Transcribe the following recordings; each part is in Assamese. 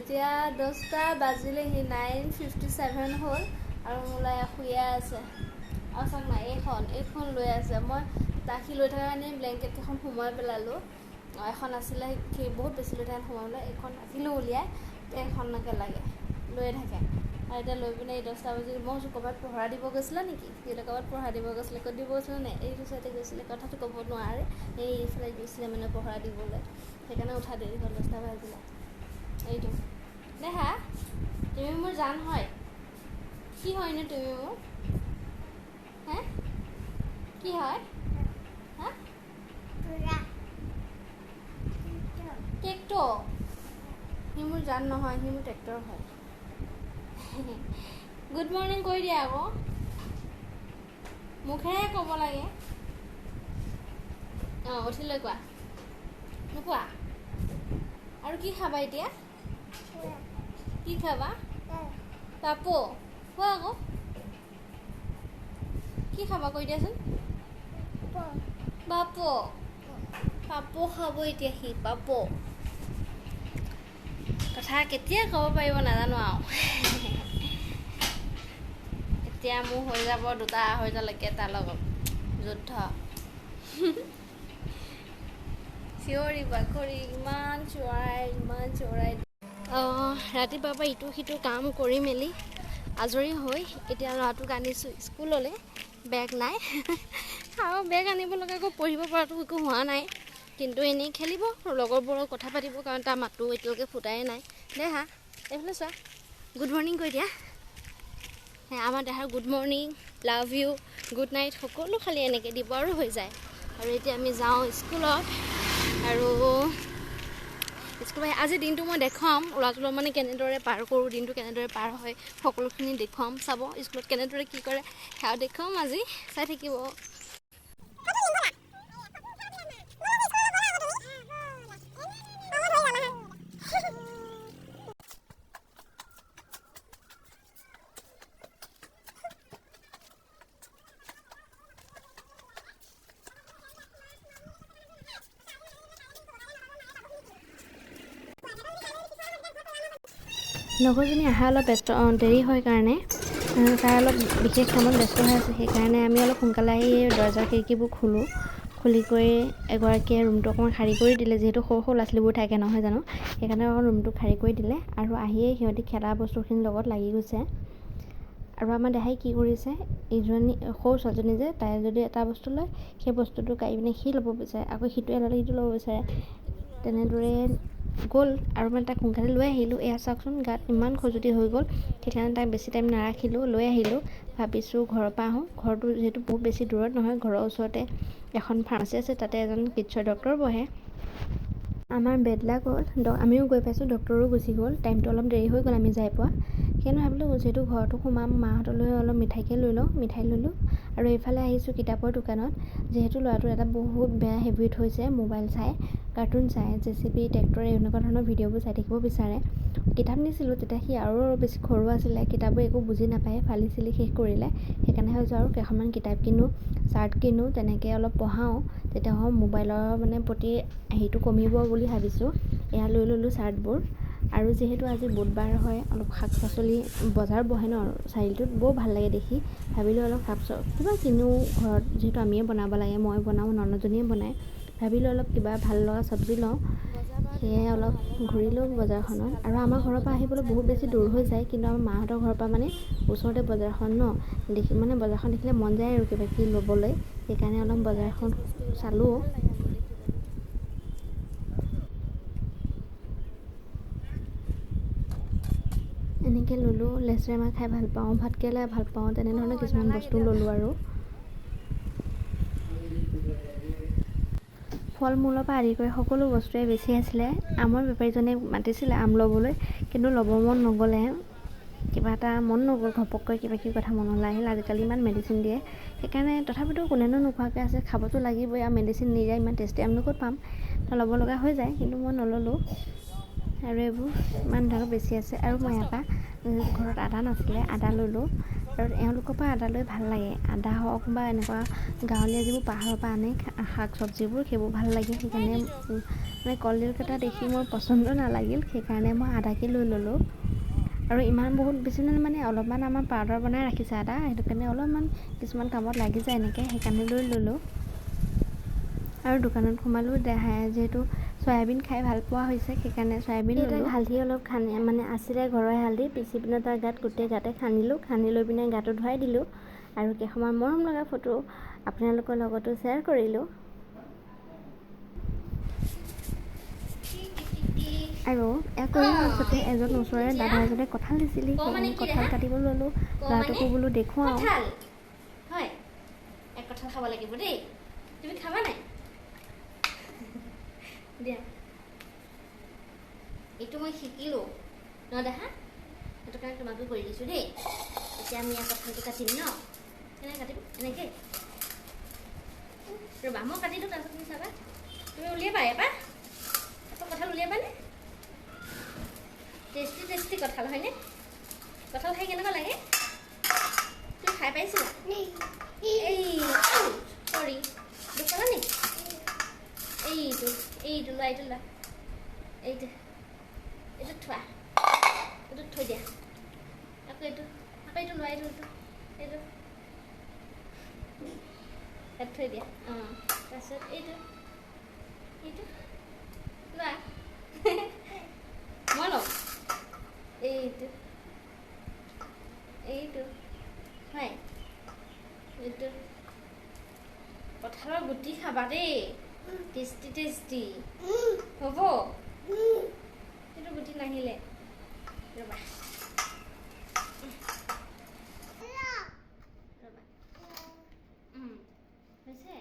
এতিয়া 10টা বাজিলেহি 9:57 হ'ল আৰু মোলাই শুয়ে আছে আৰু চাওক না এইখন লৈ আছে মই তাখি লৈ থকা কাৰণে ব্লেংকেটকেইখন সোমোৱাই পেলালোঁ এখন আছিলে বহুত বেছি লৈ থাকে সোমাবলৈ এইখন ৰাখিলোঁ উলিয়াই এইখনকে লাগে লৈয়ে থাকে আৰু এতিয়া লৈ পিনে এই 10টা বাজি মই ক'ৰবাত পহৰা দিব গৈছিলে নেকি সিহঁতে ক'ৰবাত পহৰা দিব গৈছিলে ক'ত দিব গৈছিলে নে এইটো চাইডে গৈছিলে কথাটো ক'ব নোৱাৰে এইফালে গৈছিলে মানে পহৰা দিবলৈ সেইকাৰণে উঠা দেৰি হ'ল 10টা বাজিলে এইটো দেহা তুমি মোৰ জান হয় কি হয়নো তুমি মোৰ হে কি হয় হা ট্ৰেক্টৰ সি মোৰ জান নহয় সি মোৰ ট্ৰেক্টৰ হয় গুড মৰ্ণিং কৈ দিয়া আকৌ মুখেৰে ক'ব লাগে অঁ উঠিলৈ কোৱা নোকোৱা আৰু কি খাবা এতিয়া কি খাবা পাপো কোৱা আকৌ কি খাবা কৈ দিয়াচোন পাপো পাপো খাব এতিয়া সি পাপো কথা কেতিয়া ক'ব পাৰিব নাজানো আৰু এতিয়া মোৰ হৈ যাব 2-2:30 তাৰ লগত যুদ্ধ চিঞৰি বাখৰি ইমান চিঞৰাই ৰাতিপুৱাৰ পৰা ইটো সিটো কাম কৰি মেলি আজৰি হৈ এতিয়া ল'ৰাটোক আনিছোঁ স্কুললৈ বেগ নাই আৰু বেগ আনিব লগা আকৌ পঢ়িব পৰাটো একো হোৱা নাই কিন্তু এনেই খেলিব লগৰবোৰৰ কথা পাতিব কাৰণ তাৰ মাতটো এতিয়ালৈকে ফুটাই নাই দেহা এইফালে চোৱা গুড মৰ্ণিং কৈ দিয়া আমাৰ দেহাৰ good morning love you good night সকলো খালি এনেকৈ দিব আৰু হৈ যায় আৰু এতিয়া আমি যাওঁ স্কুলত আৰু স্কুল আজি দিনটো মই দেখুৱাম ল'ৰাটোলৈ মানে কেনেদৰে পাৰ কৰোঁ দিনটো কেনেদৰে পাৰ হয় সকলোখিনি দেখুৱাম চাব স্কুলত কেনেদৰে কি কৰে সেয়া দেখুৱাম আজি চাই থাকিব লগৰজনী অহা অলপ ব্যস্ত দেৰি হয় কাৰণে তাই অলপ বিশেষ কামত ব্যস্ত হৈ আছে সেইকাৰণে আমি অলপ সোনকালে আহি দৰ্জা খিৰিকীবোৰ খুলি কৰি এগৰাকীয়ে ৰুমটো অকণমান সাৰি কৰি দিলে যিহেতু সৰু ল'ৰা ছোৱালীবোৰ থাকে নহয় জানো সেইকাৰণে অকণ ৰুমটো সাৰি কৰি দিলে আৰু আহিয়ে সিহঁতি খেলা বস্তুখিনিৰ লগত লাগি গৈছে আৰু আমাৰ দেহাই কি কৰিছে ইজনী সৰু ছোৱালীজনী যে তাই যদি এটা বস্তু লয় সেই বস্তুটো কাঢ়ি পিনে সি ল'ব বিচাৰে আকৌ সিটোৱে ল'লে সিটো ল'ব বিচাৰে তেনেদৰে গ'ল আৰু মানে তাক সোনকালে লৈ আহিলোঁ এয়া চাওকচোন গাত ইমান খজুতি হৈ গ'ল সেইকাৰণে তাক বেছি টাইম নাৰাখিলোঁ লৈ আহিলোঁ ভাবিছোঁ ঘৰৰ পৰা আহোঁ ঘৰটো যিহেতু বহুত বেছি দূৰত নহয় ঘৰৰ ওচৰতে এখন ফাৰ্মাচী আছে তাতে এজন কিডছৰ ডক্টৰ বহে আমাৰ বেডলাক হ'ল আমিও গৈ পাইছোঁ ডক্টৰো গুচি গ'ল টাইমটো অলপ দেৰি হৈ গ'ল আমি যাই পোৱা সেইকাৰণে ভাবিলোঁ যিহেতু ঘৰতো সোমাম মাহঁতলৈ অলপ মিঠাইকে লৈ লওঁ মিঠাই ল'লোঁ আৰু এইফালে আহিছোঁ কিতাপৰ দোকানত যিহেতু ল'ৰাটোৰ এটা বহুত বেয়া হেবিট হৈছে মোবাইল চাই কাৰ্টুন চাই জেচিপি ট্ৰেক্টৰে এনেকুৱা ধৰণৰ ভিডিঅ'বোৰ চাই থাকিব বিচাৰে কিতাপ নিছিলোঁ তেতিয়া সি আৰু বেছি সৰু আছিলে কিতাপবোৰ একো বুজি নাপায় ফালি চিলি শেষ কৰিলে সেইকাৰণে ভাবিছোঁ আৰু কেইখনমান কিতাপ কিনো চাৰ্ট কিনো তেনেকৈ অলপ পঢ়াওঁ তেতিয়া মোবাইলৰ মানে প্ৰতি হেৰিটো কমিব বুলি ভাবিছোঁ এয়া লৈ ল'লোঁ চাৰ্টবোৰ আৰু যিহেতু আজি বুধবাৰ হয় অলপ শাক পাচলি বজাৰ বহে ন চাৰিআলিটোত বৰ ভাল লাগে দেখি ভাবিলোঁ অলপ কিবা কিনো ঘৰত যিহেতু আমিয়ে বনাব লাগে মই বনাওঁ ননদজনীয়ে বনায় ভাবিলোঁ অলপ কিবা ভাল লগা চব্জি লওঁ সেয়ে অলপ ঘূৰিলোঁ বজাৰখনত আৰু আমাৰ ঘৰৰ পৰা আহিবলৈ বহুত বেছি দূৰ হৈ যায় কিন্তু আমাৰ মাহঁতৰ ঘৰৰ পৰা মানে ওচৰতে বজাৰখন ন মানে বজাৰখন দেখিলে মন যায় আৰু কিবা কিবি ল'বলৈ সেইকাৰণে অলপ বজাৰখন চালোঁ এনেকৈ ল'লোঁ লেচেৰা মাহ খাই ভাল পাওঁ ভাতকেৰেলা ভাল পাওঁ তেনেধৰণৰ কিছুমান বস্তু ল'লোঁ আৰু ফল মূলৰ পৰা আদি কৰি সকলো বস্তুৱে বেছি আছিলে আমৰ বেপাৰীজনে মাতিছিলে আম ল'বলৈ কিন্তু ল'ব মন নগ'লে কিবা এটা মন নগ'ল ঘপককৈ কিবা কিবি কথা মনলৈ আহিল আজিকালি ইমান মেডিচিন দিয়ে সেইকাৰণে তথাপিতো কোনেনো নোখোৱাকৈ আছে খাবতো লাগিবই আৰু মেডিচিন নিদিয়া ইমান টেষ্টি আমনো ক'ত পাম ল'ব লগা হৈ যায় কিন্তু মই নল'লোঁ আৰু এইবোৰ ইমান ধৰক বেছি আছে আৰু মই ইয়াৰ পৰা ঘৰত আদা নাছিলে আদা ল'লোঁ আৰু এওঁলোকৰ পৰা আদা লৈ ভাল লাগে। আদা হওক বা এনেকুৱা গাঁৱলীয়া যিবোৰ পাহাৰৰ পৰা আনে শাক চব্জিবোৰ, সেইবোৰ ভাল লাগে। সেইকাৰণে মানে কলডিলকেইটা দেখি মোৰ পচন্দ নালাগিল, সেইকাৰণে মই আদাকে লৈ ল'লোঁ। আৰু ইমান বহুত বেছি মানে অলপমান আমাৰ পাউডাৰ বনাই ৰাখিছে আদা, সেইটো কাৰণে অলপমান কিছুমান কামত লাগি যায় এনেকৈ, সেইকাৰণে লৈ ল'লোঁ। আৰু দোকানত সোমালোঁ, যিহেতু চয়াবিন খাই ভাল পোৱা হৈছে, সেইকাৰণে চয়াবিন ল'লোঁ। হালধি অলপ মানে আছিলে ঘৰৰে হালধি, পিচি পিনে তাৰ গোটেই গাতে সানিলোঁ, সানি লৈ পিনে গাটো ধুৱাই দিলোঁ। আৰু কেইখনমান মৰম লগা ফটো আপোনালোকৰ লগতো শ্বেয়াৰ কৰিলোঁ। আৰু কৰি মাজতে এজন ওচৰৰে দাদা এজনে কঁঠাল দিছিলি, সেইকাৰণে কঁঠাল কাটিব ল'লোঁ। ল'ৰাটোকো বোলো দেখুৱাওঁ। হয়, এক কঁঠাল খাব লাগিব দেই। তুমি খাবা নাই? দিয়া, এইটো মই শিকিলোঁ ন দেখা, সেইটো কাৰণে তোমাকো কৰি দিছোঁ দেই। এতিয়া আমি ইয়াৰ কঁঠালটো কাটিম ন। কেনেকৈ কাটিম? এনেকৈ ৰ'বা, মই কাটি দিওঁ, তাৰপিছত তুমি চাবা। তুমি উলিয়াবা এবাৰ, কঁঠাল উলিয়াবানে? টেষ্টি টেষ্টি কঁঠাল হয়নে? কঁঠাল খাই কেনেকুৱা লাগে? তুমি খাই পাইছিলা? এই চৰি, দুখ পালা নি? এইটো লোৱা, এইটো লোৱা, এইটো থোৱা, এইটো থৈ দিয়া। আকৌ এইটো লোৱা, এইটো ইয়াত থৈ দিয়া। অঁ, তাৰপিছত এইটো লোৱা। মই লওঁ এইটো হয়, এইটো কঁঠালৰ গুটি খাবা দেই, টেষ্টি টেষ্টি হ'ব। সেইটো গুটি নাহিলে ৰ'বা, হৈছে।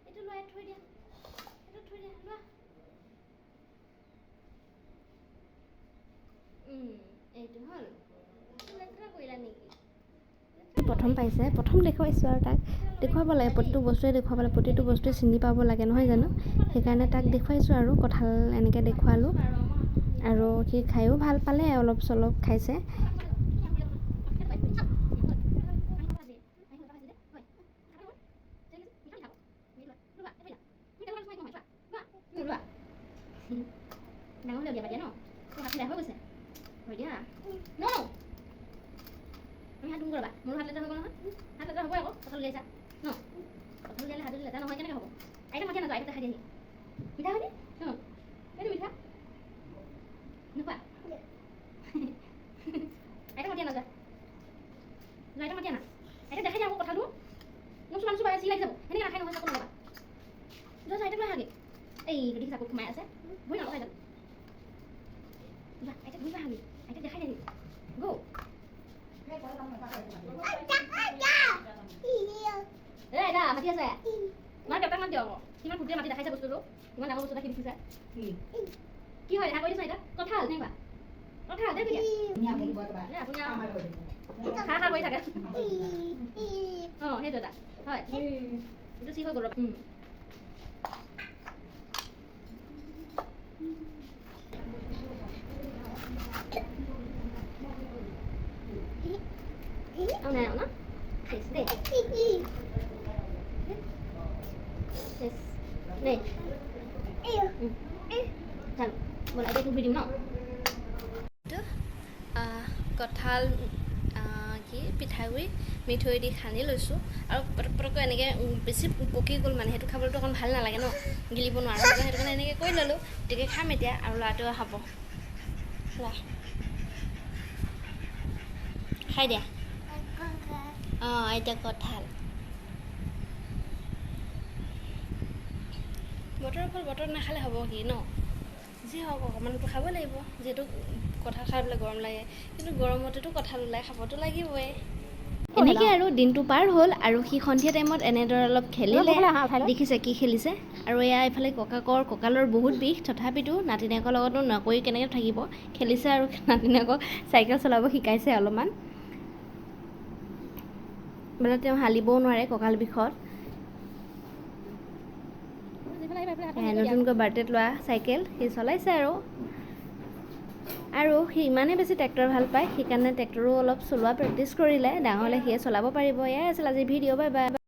এইটো লোৱা, থৈ দিয়া, লোৱা। এইটো হ'ল, লেতেৰা কৰিলা নেকি? প্ৰথম পাইছে, প্ৰথম দেখুৱাইছোঁ আৰু তাক দেখুৱাব লাগে, প্ৰতিটো বস্তুৱে দেখুৱাব লাগে, প্ৰতিটো বস্তুৱে চিনি পাব লাগে নহয় জানো। সেইকাৰণে তাক দেখুৱাইছোঁ আৰু কঁঠাল এনেকৈ দেখুৱালোঁ। আৰু সি খায়ো ভাল পালে, অলপ চলপ খাইছে। মোৰ হাত লেতেৰা হ'ব নহয়, হাত লেতেৰা হ'ব আকৌ, কঁঠাল উলিয়াইছা ন। কঁঠাল উলিয়ালে হাত লেতেৰা নহয়, কেনেকৈ হ'ব? আইতা মাতি নাযাওঁ, আইতা দেখাই দিয়াহি। মিঠা হয়নে? এইটো মিঠা নোখোৱা? আইতা মাতি নাযায়, আইতা মাতি আনা, আইতা দেখাই দিয়া আকৌ কঁঠালটো। চুবা চি লাগি যাব, সেনেকৈ নাখাই নহয়, চাকু নল'বা। যোৱা আইতাক লৈ আহাগৈ। এইটো দেখি চাকুত সোমাই আছে, ভৰি নলগা আইতাক। যোৱা আইতাক ঘূৰি আহাগৈ, আইতাক দেখাই দিয়াহি। গৌ আইতা মাতি আছে, মানে দেউতাক মাতি দিয়ক আকৌ। কিমান ফুটিয়ে মাতি দেখাইছে বস্তুটো, কিমান ডাঙৰ বস্তু এটা দেখিছে। কি হয় দেখা কৰি দিছোঁ আইতা? কঁঠাল নাই বা কঁঠাল দেই আপুনি খা কৰি থাকে। অঁ, সেইটো এটা হয়, এইটো চি হৈ গ'ল। নাই ন দেই দেই, চালো ব'লা এতিয়া টুপি দিম ন। কঁঠাল কি পিঠাগুড়ি মিঠৈ দি সানি লৈছোঁ, আৰু পটককৈ এনেকৈ বেছি পকি গ'ল মানে, সেইটো খাবলৈতো অকণ ভাল নালাগে ন, গিলিব নোৱাৰোঁ। সেইটো কাৰণে এনেকৈ কৰি ল'লোঁ। গতিকে খাম এতিয়া, আৰু ল'ৰাটোৱে খাব। লোৱা, খাই দিয়া। অঁ, এতিয়া কঁঠাল বতৰৰ ফল বতৰত নাখালে হ'ব কি ন, যি হওক অকণমানতো খাব লাগিব, যিহেতু কঁঠাল খাই পেলাই গৰম লাগে, কিন্তু গৰমতেতো কঁঠাল ওলাই খাবতো লাগিবই। এনেকৈ আৰু দিনটো পাৰ হ'ল, আৰু সি সন্ধিয়া টাইমত এনেদৰে অলপ খেলিলে, দেখিছে কি খেলিছে। আৰু এয়া এইফালে কঁকালৰ বহুত বিষ, তথাপিতো নাতিনীয়েকৰ লগতো নকৰি কেনেকৈ থাকিব, খেলিছে। আৰু নাতিনীয়েকক চাইকেল চলাব শিকাইছে অলপমান, মানে তেওঁ হালিবও নোৱাৰে কঁকাল বিষত। নতুনকৈ বাৰ্থডেত লোৱা চাইকেল সি চলাইছে। আৰু সি ইমানেই বেছি ট্ৰেক্টৰ ভাল পায়, সেইকাৰণে ট্ৰেক্টৰো অলপ চলোৱা প্ৰেক্টিছ কৰিলে, ডাঙৰ হ'লে সিয়ে চলাব পাৰিব। এয়াই আছিল আজিৰ ভিডিঅ', বাই বাই।